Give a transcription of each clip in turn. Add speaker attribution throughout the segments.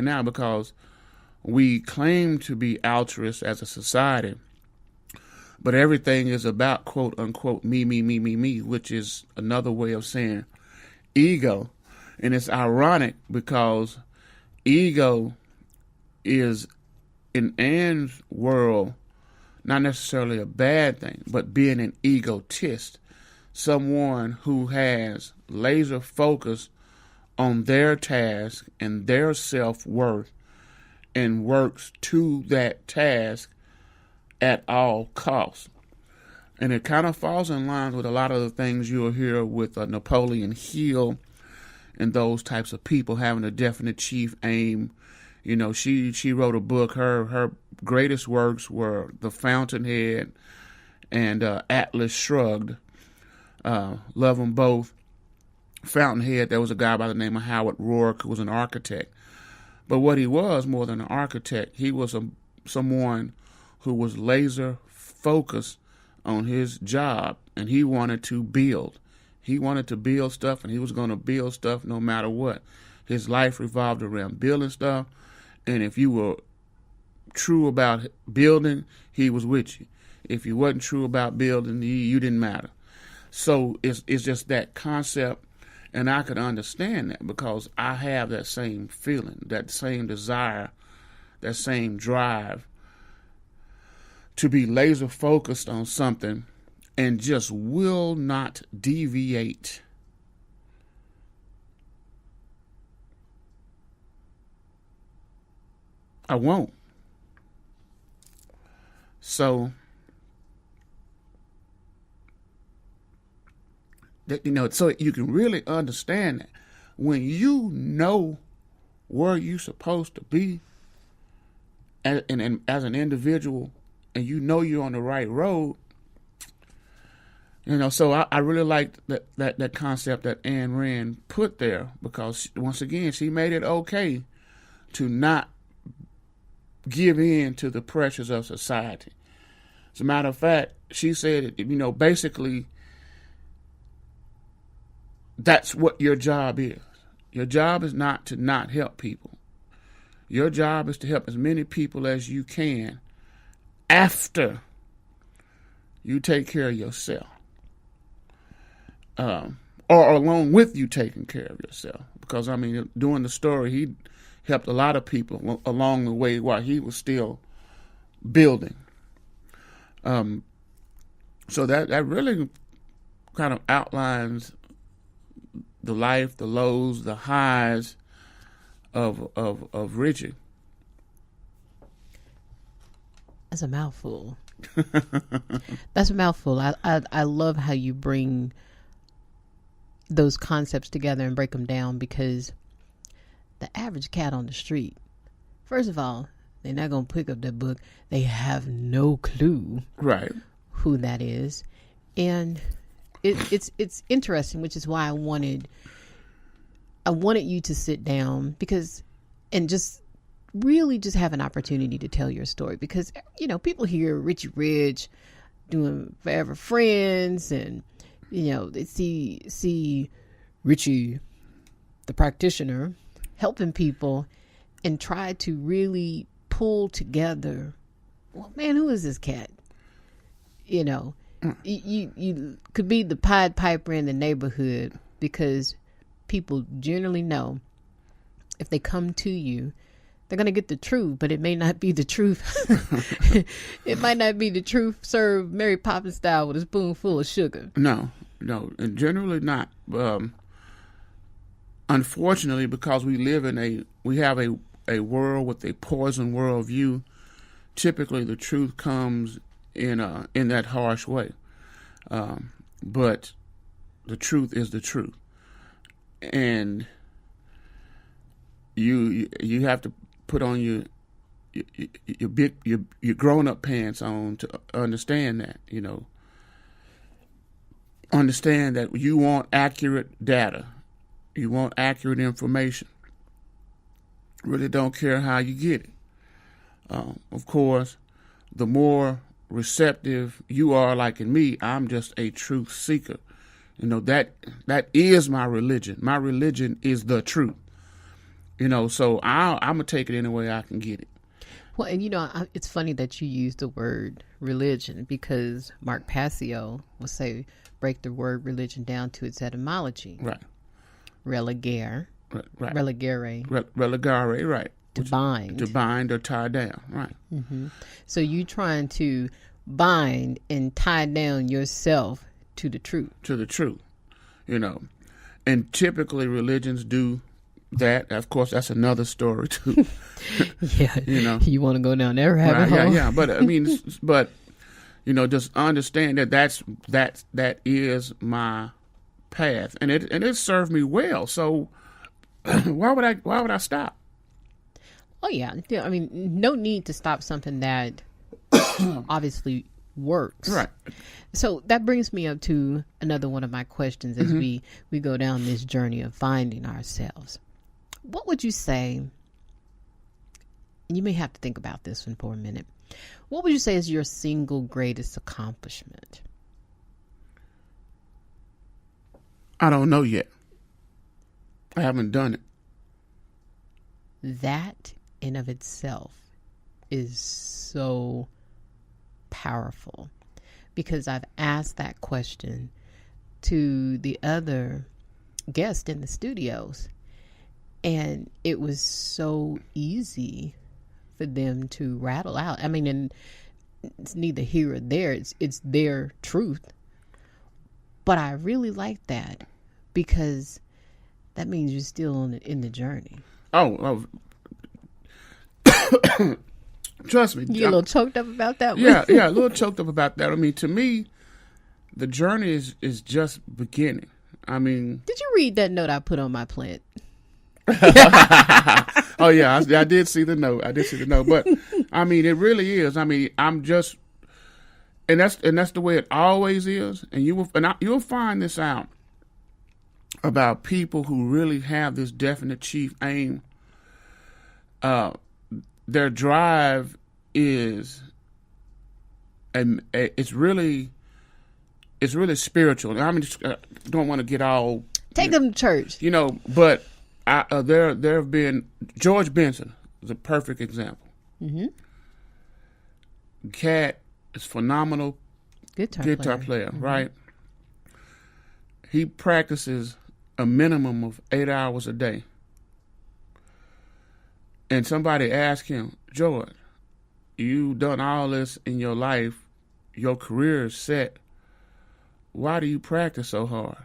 Speaker 1: now because we claim to be altruists as a society, but everything is about quote unquote me, which is another way of saying ego. And it's ironic because ego is, in Ann's world, not necessarily a bad thing, but being an egotist, someone who has laser focus on their task and their self-worth and works to that task at all costs. And it kind of falls in line with a lot of the things you'll hear with Napoleon Hill and those types of people having a definite chief aim. You know, she wrote a book. Her greatest works were The Fountainhead and Atlas Shrugged. Love them both. Fountainhead, there was a guy by the name of Howard Rourke who was an architect. But what he was more than an architect, he was someone who was laser focused on his job, and he wanted to build. He wanted to build stuff, and he was going to build stuff no matter what. His life revolved around building stuff, and if you were true about building, he was with you. If you wasn't true about building, you didn't matter. So it's just that concept, and I could understand that because I have that same feeling, that same desire, that same drive to be laser focused on something and just will not deviate. I won't. So, so you can really understand that when you know where you're supposed to be and as an individual, and you know you're on the right road, so I really liked that concept that Ayn Rand put there, because once again, she made it okay to not give in to the pressures of society. As a matter of fact, she said, basically, that's what your job is. Your job is not to not help people. Your job is to help as many people as you can after you take care of yourself. Or along with you taking care of yourself. Because, doing the story, he helped a lot of people along the way while he was still building. So that really kind of outlines the life, the lows, the highs of Richie.
Speaker 2: That's a mouthful. That's a mouthful. I love how you bring those concepts together and break them down, because the average cat on the street, first of all, they're not going to pick up that book. They have no clue who that is. And it's interesting, which is why I wanted you to sit down and just really just have an opportunity to tell your story, because people hear Richie Rich doing Forever Friends, and they see Richie the practitioner helping people and try to really pull together, well, man, who is this cat? You could be the Pied Piper in the neighborhood, because people generally know if they come to you, they're going to get the truth, but it may not be the truth. It might not be the truth served Mary Poppins style with a spoonful of sugar.
Speaker 1: No, and generally not. Unfortunately, because we have a world with a poison worldview, typically the truth comes in that harsh way. But the truth is the truth. And you have to put on your grown up pants on to understand that, understand that you want accurate data, you want accurate information. Really don't care how you get it. Of course, the more receptive you are, like in me, I'm just a truth seeker. That is my religion. My religion is the truth. So I'm going to take it any way I can get it.
Speaker 2: Well, and it's funny that you use the word religion, because Mark Passio will say, break the word religion down to its etymology.
Speaker 1: Right.
Speaker 2: Religare.
Speaker 1: Right.
Speaker 2: Religare.
Speaker 1: Religare, right.
Speaker 2: To bind.
Speaker 1: To bind or tie down, right.
Speaker 2: Mm-hmm. So you trying to bind and tie down yourself to the truth.
Speaker 1: To the truth, And typically religions do that. Of course, that's another story too.
Speaker 2: Yeah. You want to go down there rabbit hole?
Speaker 1: Yeah. But I mean, just understand that is my path, and it served me well. So why would I stop?
Speaker 2: Oh yeah. I mean, no need to stop something that obviously works.
Speaker 1: Right.
Speaker 2: So that brings me up to another one of my questions as we go down this journey of finding ourselves. What would you say, and you may have to think about this one for a minute, what would you say is your single greatest accomplishment?
Speaker 1: I don't know yet. I haven't done it.
Speaker 2: That in of itself is so powerful, because I've asked that question to the other guests in the studios, and it was so easy for them to rattle out. I mean, and it's neither here or there. It's their truth. But I really like that, because that means you're still in the journey.
Speaker 1: Oh. Trust me.
Speaker 2: You get a little choked up about that one?
Speaker 1: Yeah, a little choked up about that. I mean, to me, the journey is just beginning. I mean...
Speaker 2: Did you read that note I put on my plant?
Speaker 1: Oh, yeah, I did see the note. But, I mean, it really is. I mean, I'm just... And that's the way it always is. And you'll find this out about people who really have this definite chief aim. Their drive is, and it's really spiritual. I mean, just, don't want to get all
Speaker 2: take them to church,
Speaker 1: But there have been George Benson is a perfect example.
Speaker 2: Mm-hmm.
Speaker 1: Cat is phenomenal guitar player,
Speaker 2: mm-hmm.
Speaker 1: right? He practices a minimum of 8 hours a day. And somebody asked him, George, you've done all this in your life. Your career is set. Why do you practice so hard?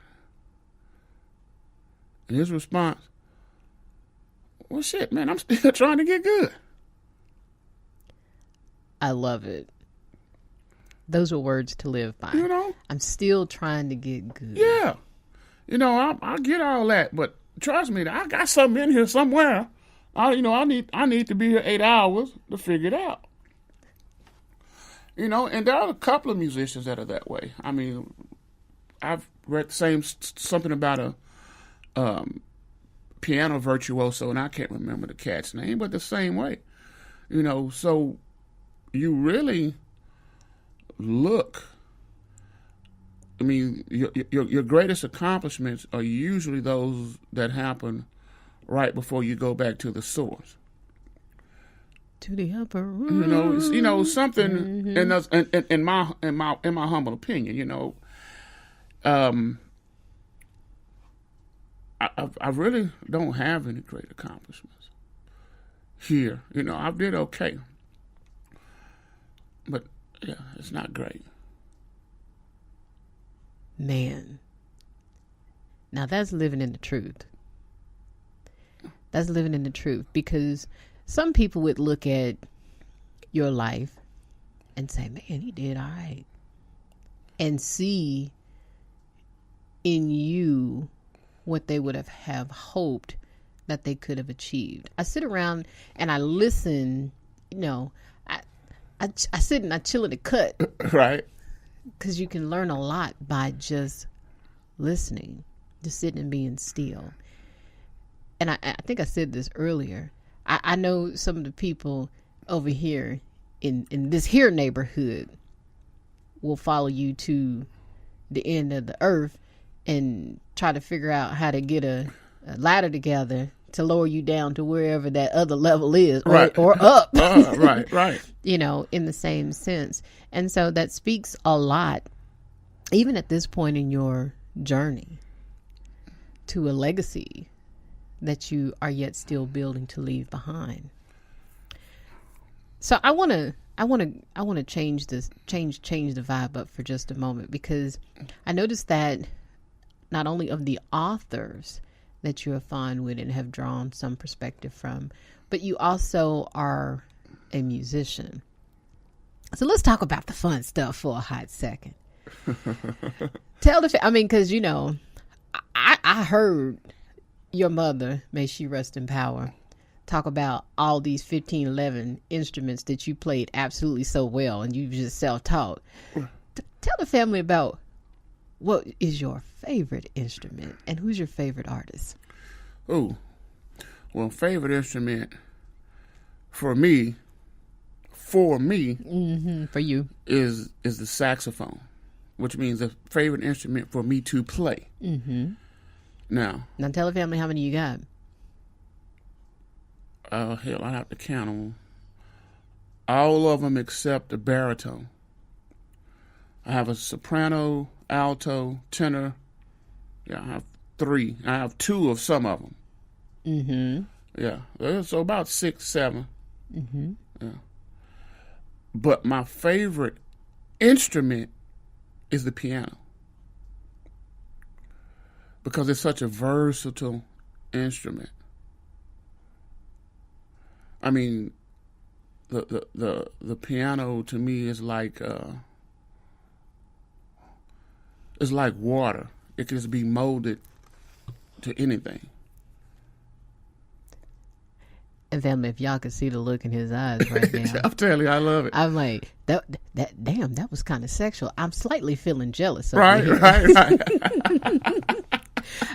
Speaker 1: And his response, well, shit, man, I'm still trying to get good.
Speaker 2: I love it. Those are words to live by. I'm still trying to get good.
Speaker 1: Yeah. I get all that, but trust me, I got something in here somewhere. I need to be here 8 hours to figure it out. And there are a couple of musicians that are that way. I mean, I've read something about a piano virtuoso, and I can't remember the cat's name, but the same way. So you really look. I mean, your greatest accomplishments are usually those that happen right before you go back to the source,
Speaker 2: to the upper room.
Speaker 1: Something.
Speaker 2: Mm-hmm.
Speaker 1: In my humble opinion, I really don't have any great accomplishments here. I did okay, but yeah, it's not great.
Speaker 2: Man, now that's living in the truth. That's living in the truth, because some people would look at your life and say, man, he did all right, and see in you what they would have hoped that they could have achieved. I sit around and I listen, I sit and I chill in the cut.
Speaker 1: Right.
Speaker 2: Because you can learn a lot by just listening, just sitting and being still. And I think I said this earlier. I know some of the people over here in this here neighborhood will follow you to the end of the earth and try to figure out how to get a ladder together to lower you down to wherever that other level is, or,
Speaker 1: Right.
Speaker 2: or up.
Speaker 1: Right.
Speaker 2: You know, in the same sense. And so that speaks a lot, even at this point in your journey, to a legacy that you are yet still building to leave behind. So I want to change the vibe up for just a moment, because I noticed that not only of the authors that you are fond with and have drawn some perspective from, but you also are a musician. So let's talk about the fun stuff for a hot second. Because, you know, I heard your mother, may she rest in power, talk about all these 15, 11 instruments that you played absolutely so well, and you just self-taught. Tell the family about what is your favorite instrument and who's your favorite artist.
Speaker 1: Oh, well, favorite instrument for me, for
Speaker 2: you,
Speaker 1: is the saxophone, which means the favorite instrument for me to play. Now
Speaker 2: tell the family how many you got.
Speaker 1: Hell, I have to count them. All of them except the baritone. I have a soprano, alto, tenor. Yeah, I have 3. I have 2 of some of them. Yeah, so about 6, 7. Yeah. But my favorite instrument is the piano, because it's such a versatile instrument. I mean, the piano to me is like it's like water. It can just be molded to anything.
Speaker 2: And family, if y'all could see the look in his eyes right now.
Speaker 1: I'm telling you, I love it.
Speaker 2: I'm like, damn, that was kind of sexual. I'm slightly feeling jealous.
Speaker 1: Right.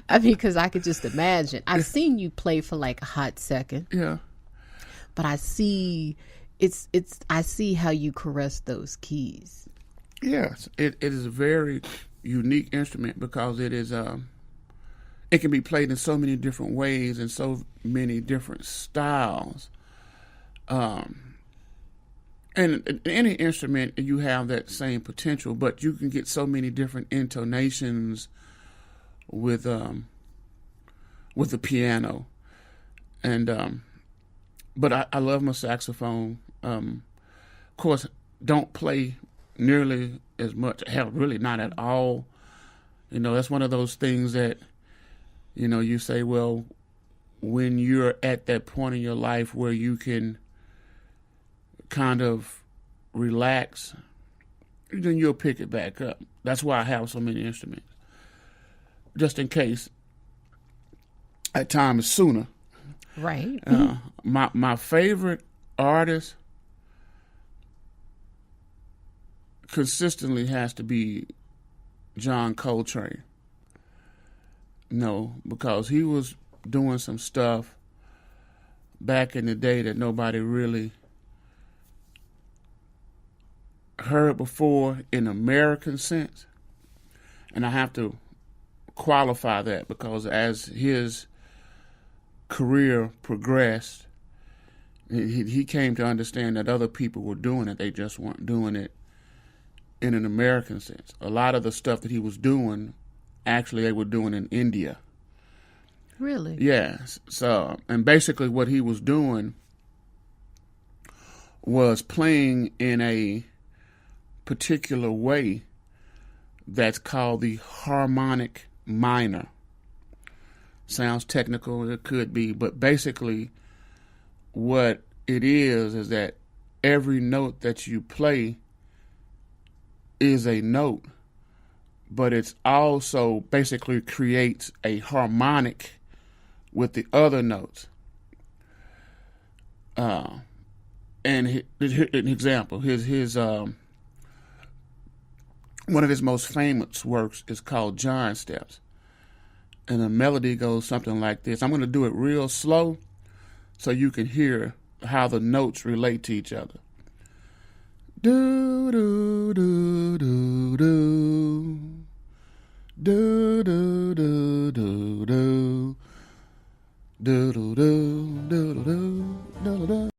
Speaker 2: I mean, because I could just imagine. I've seen you play for like a hot second.
Speaker 1: Yeah.
Speaker 2: But I see I see how you caress those keys.
Speaker 1: Yes. It is a very unique instrument, because it is it can be played in so many different ways and so many different styles. And in any instrument, you have that same potential, but you can get so many different intonations with the piano. And but I love my saxophone. Of course, don't play nearly as much. Hell, really not at all. You know, that's one of those things that, you know, you say, well, when you're at that point in your life where you can kind of relax, then you'll pick it back up. That's why I have so many instruments, just in case at times sooner.
Speaker 2: Right.
Speaker 1: My favorite artist consistently has to be John Coltrane. No, because he was doing some stuff back in the day that nobody really heard before in American sense. And I have to qualify that, because as his career progressed, he came to understand that other people were doing it. They just weren't doing it in an American sense. A lot of the stuff that he was doing, actually they were doing in India.
Speaker 2: Really?
Speaker 1: Yes. So, and basically what he was doing was playing in a particular way that's called the harmonic minor. Sounds technical, it could be, but basically what it is that every note that you play is a note, but it's also basically creates a harmonic with the other notes. And an example, his one of his most famous works is called Giant Steps. And the melody goes something like this. I'm going to do it real slow so you can hear how the notes relate to each other. Do, do, do, do, do. Do, do, do, do, do. Do do do do do do do do.